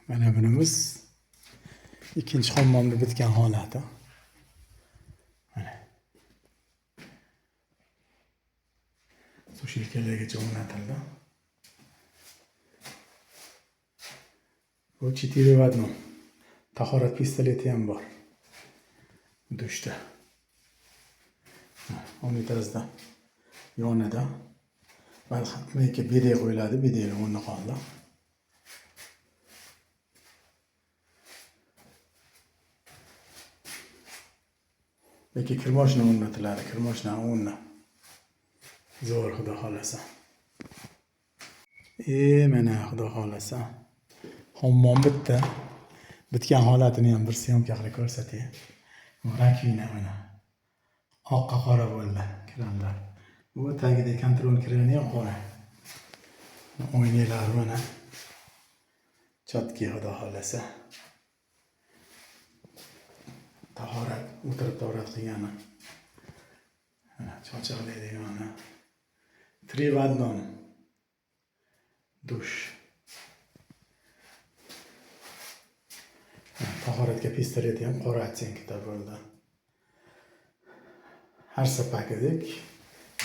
Mana bunimiz ikkinchi hammomda bitgan holati. Mana. Sushilkalargacha o'rnatildi. Bu 4 vadno. Tahorat pistoleti ham bor. Dushda. Unitazda yonida. Balki bidey qo'yiladi, bideyni o'rni qoldi. Belki kirmoshna o'rnatiladi, kirmoshna o'rni. Zo'r xudo xolasa. Mana xudo xolasa. Hammom bitta. Bitgan holatini ham bir syomka qilib ko'rsatay. Rakvina mana. Oqqa qora bo'ldi kranlar. Bu tagida kontrol krani ham qora. Oynalar mana. Chotki xudo xolasa. Tahorat, o'tirib tahorat qilgani. Mana chochoqlaydigani. 3 vadnon. Dush. Tahoratga pistoleti ham qora atsenkda bo'ldi. Har sapakidek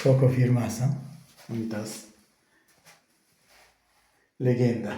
Coco firmasi. Unitaz. Legenda.